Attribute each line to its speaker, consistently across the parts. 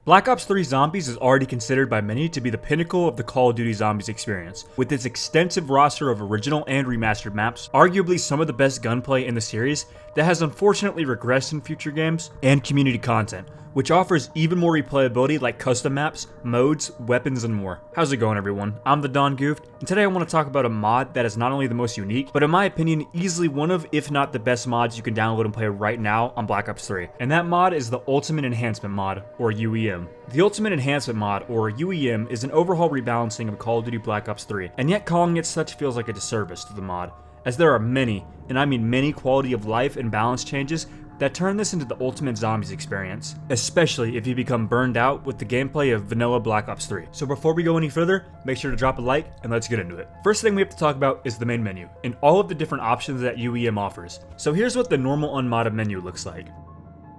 Speaker 1: Black Ops 3 Zombies is already considered by many to be the pinnacle of the Call of Duty Zombies experience, with its extensive roster of original and remastered maps, arguably some of the best gunplay in the series that has unfortunately regressed in future games, and community content, which offers even more replayability like custom maps, modes, weapons, and more. How's it going, everyone? I'm the Don Goofed, and today I want to talk about a mod that is not only the most unique, but in my opinion, easily one of, if not the best mods you can download and play right now on Black Ops 3. And that mod is the Ultimate Enhancement Mod, or U.E.M. The Ultimate Enhancement Mod, or U.E.M, is an overhaul rebalancing of Call of Duty Black Ops 3, and yet calling it such feels like a disservice to the mod, as there are many, and I mean many, quality of life and balance changes that turn this into the ultimate zombies experience, especially if you become burned out with the gameplay of vanilla Black Ops 3. So before we go any further, make sure to drop a like and let's get into it. First thing we have to talk about is the main menu, and all of the different options that U.E.M offers. So here's what the normal unmodded menu looks like.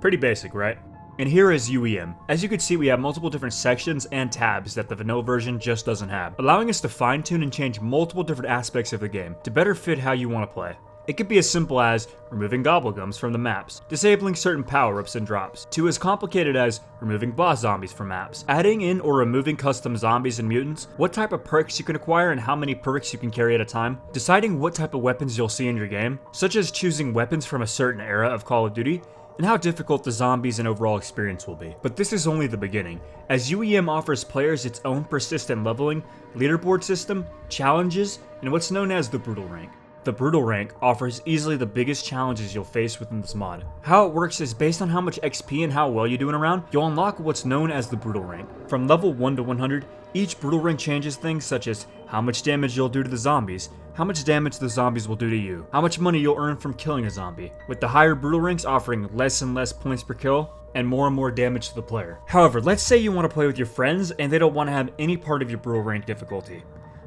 Speaker 1: Pretty basic, right? And here is U.E.M. As you can see, we have multiple different sections and tabs that the vanilla version just doesn't have, allowing us to fine-tune and change multiple different aspects of the game to better fit how you want to play. It could be as simple as removing gobblegums from the maps, disabling certain power-ups and drops, to as complicated as removing boss zombies from maps, adding in or removing custom zombies and mutants, what type of perks you can acquire and how many perks you can carry at a time, deciding what type of weapons you'll see in your game, such as choosing weapons from a certain era of Call of Duty, and how difficult the zombies and overall experience will be. But this is only the beginning, as U.E.M offers players its own persistent leveling, leaderboard system, challenges, and what's known as the Brutal Rank. The Brutal Rank offers easily the biggest challenges you'll face within this mod. How it works is based on how much XP and how well you're doing around, you'll unlock what's known as the Brutal Rank. From level 1 to 100, each Brutal Rank changes things such as how much damage you'll do to the zombies, how much damage the zombies will do to you, how much money you'll earn from killing a zombie, with the higher Brutal Ranks offering less and less points per kill, and more damage to the player. However, let's say you want to play with your friends and they don't want to have any part of your Brutal Rank difficulty.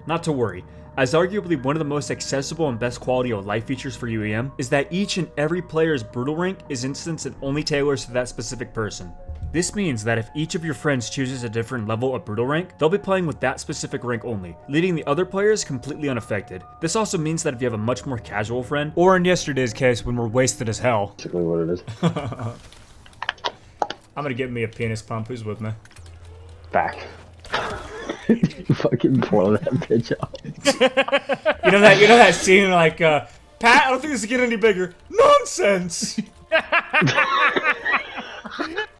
Speaker 1: Not to worry, as arguably one of the most accessible and best quality of life features for U.E.M is that each and every player's Brutal Rank is instanced and only tailors to that specific person. This means that if each of your friends chooses a different level of Brutal Rank, they'll be playing with that specific rank only, leaving the other players completely unaffected. This also means that if you have a much more casual friend, or in yesterday's case when we're wasted as hell.
Speaker 2: Basically what it is.
Speaker 1: I'm gonna get me a penis pump, who's with me?
Speaker 2: Back. You fucking blow that bitch up.
Speaker 1: you know that scene like, Pat, I don't think this is getting any bigger. Nonsense!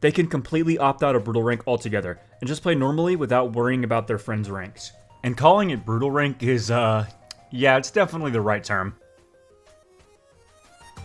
Speaker 1: They can completely opt out of Brutal Rank altogether, and just play normally without worrying about their friends' ranks. And calling it Brutal Rank is, yeah, it's definitely the right term.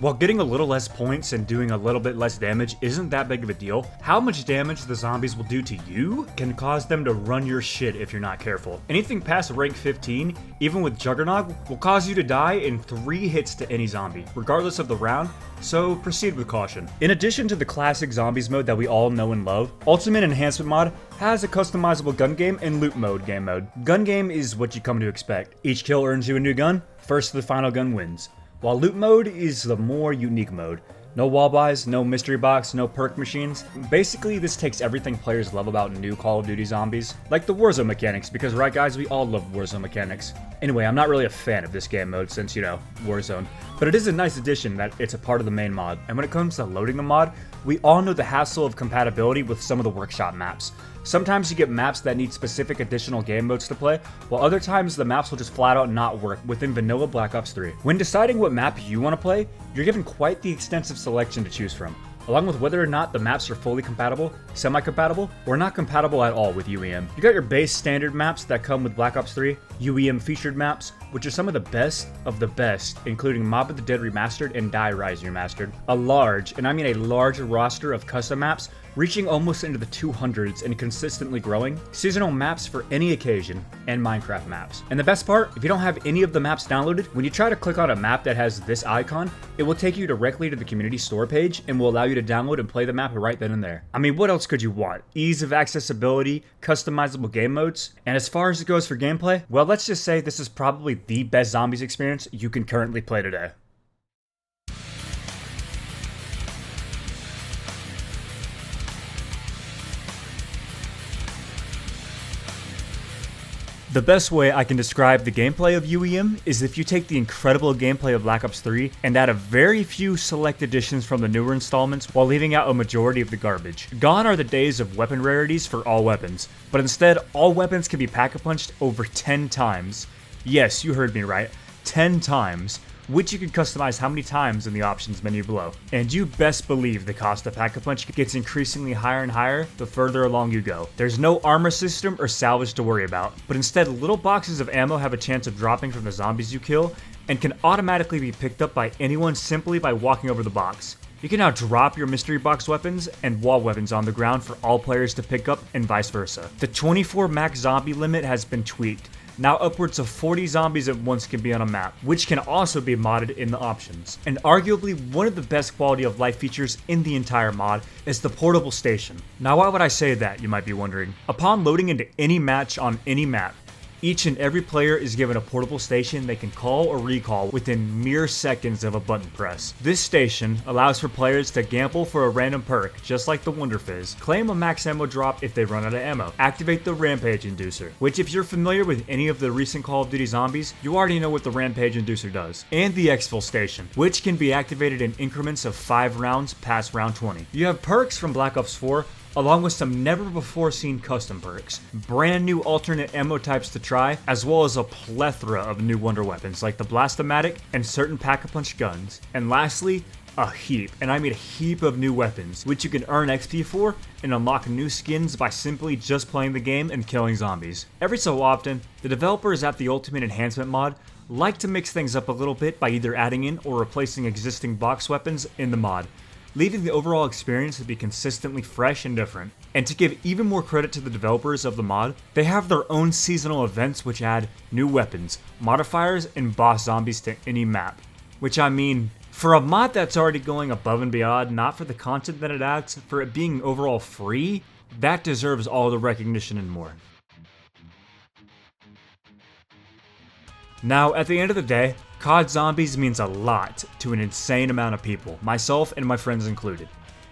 Speaker 1: While getting a little less points and doing a little bit less damage isn't that big of a deal, how much damage the zombies will do to you can cause them to run your shit if you're not careful. Anything past rank 15, even with Juggernog, will cause you to die in 3 hits to any zombie, regardless of the round, so proceed with caution. In addition to the classic zombies mode that we all know and love, Ultimate Enhancement Mod has a customizable gun game and loot mode game mode. Gun game is what you come to expect. Each kill earns you a new gun, first to the final gun wins. While loot mode is the more unique mode. No wall buys, no mystery box, no perk machines. Basically, this takes everything players love about new Call of Duty zombies, like the Warzone mechanics, because right guys, we all love Warzone mechanics. Anyway, I'm not really a fan of this game mode since, you know, Warzone, but it is a nice addition that it's a part of the main mod. And when it comes to loading the mod, we all know the hassle of compatibility with some of the workshop maps. Sometimes you get maps that need specific additional game modes to play, while other times the maps will just flat out not work within vanilla Black Ops 3. When deciding what map you want to play, you're given quite the extensive selection to choose from, along with whether or not the maps are fully compatible, semi-compatible, or not compatible at all with U.E.M. You got your base standard maps that come with Black Ops 3, U.E.M featured maps, which are some of the best, including Mob of the Dead Remastered and Die Rise Remastered, a large, and I mean a large roster of custom maps, reaching almost into the 200s and consistently growing, seasonal maps for any occasion, and Minecraft maps. And the best part, if you don't have any of the maps downloaded, when you try to click on a map that has this icon, it will take you directly to the community store page and will allow you to download and play the map right then and there. I mean, what else could you want? Ease of accessibility, customizable game modes, and as far as it goes for gameplay, well, let's just say this is probably the best zombies experience you can currently play today. The best way I can describe the gameplay of U.E.M is if you take the incredible gameplay of Black Ops 3 and add a very few select additions from the newer installments while leaving out a majority of the garbage. Gone are the days of weapon rarities for all weapons, but instead all weapons can be pack-a-punched over 10 times. Yes, you heard me right, 10 times, which you can customize how many times in the options menu below. And you best believe the cost of Pack-a-Punch gets increasingly higher and higher the further along you go. There's no armor system or salvage to worry about, but instead little boxes of ammo have a chance of dropping from the zombies you kill and can automatically be picked up by anyone simply by walking over the box. You can now drop your mystery box weapons and wall weapons on the ground for all players to pick up and vice versa. The 24 max zombie limit has been tweaked. Now upwards of 40 zombies at once can be on a map, which can also be modded in the options. And arguably one of the best quality of life features in the entire mod is the portable station. Now why would I say that, you might be wondering? Upon loading into any match on any map, each and every player is given a portable station they can call or recall within mere seconds of a button press. This station allows for players to gamble for a random perk, just like the Wonder Fizz, claim a max ammo drop if they run out of ammo, activate the Rampage Inducer, which if you're familiar with any of the recent Call of Duty zombies, you already know what the Rampage Inducer does, and the Exfil Station, which can be activated in increments of 5 rounds past round 20. You have perks from Black Ops 4, along with some never before seen custom perks, brand new alternate ammo types to try, as well as a plethora of new wonder weapons like the Blast-O-Matic and certain Pack-a-Punch guns. And lastly, a heap, and I mean a heap of new weapons, which you can earn XP for and unlock new skins by simply just playing the game and killing zombies. Every so often, the developers at the Ultimate Enhancement Mod like to mix things up a little bit by either adding in or replacing existing box weapons in the mod, leaving the overall experience to be consistently fresh and different. And to give even more credit to the developers of the mod, they have their own seasonal events which add new weapons, modifiers, and boss zombies to any map. Which I mean, for a mod that's already going above and beyond, not for the content that it adds, for it being overall free, that deserves all the recognition and more. Now, at the end of the day, COD Zombies means a lot to an insane amount of people, myself and my friends included.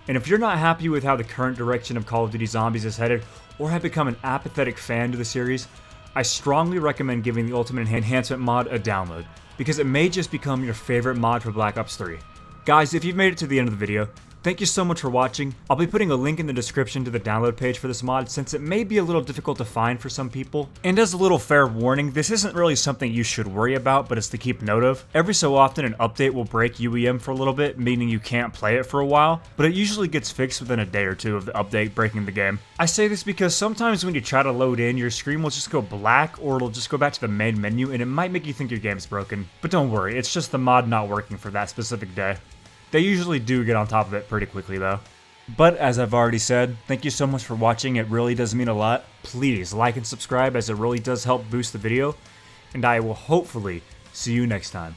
Speaker 1: And if you're not happy with how the current direction of Call of Duty Zombies is headed, or have become an apathetic fan to the series, I strongly recommend giving the Ultimate Enhancement Mod a download, because it may just become your favorite mod for Black Ops 3. Guys, if you've made it to the end of the video, thank you so much for watching. I'll be putting a link in the description to the download page for this mod since it may be a little difficult to find for some people. And as a little fair warning, this isn't really something you should worry about, but it's to keep note of. Every so often an update will break U.E.M for a little bit, meaning you can't play it for a while, but it usually gets fixed within a day or two of the update breaking the game. I say this because sometimes when you try to load in, your screen will just go black or it'll just go back to the main menu and it might make you think your game's broken. But don't worry, it's just the mod not working for that specific day. They usually do get on top of it pretty quickly though. But as I've already said, thank you so much for watching, it really does mean a lot. Please like and subscribe as it really does help boost the video, and I will hopefully see you next time.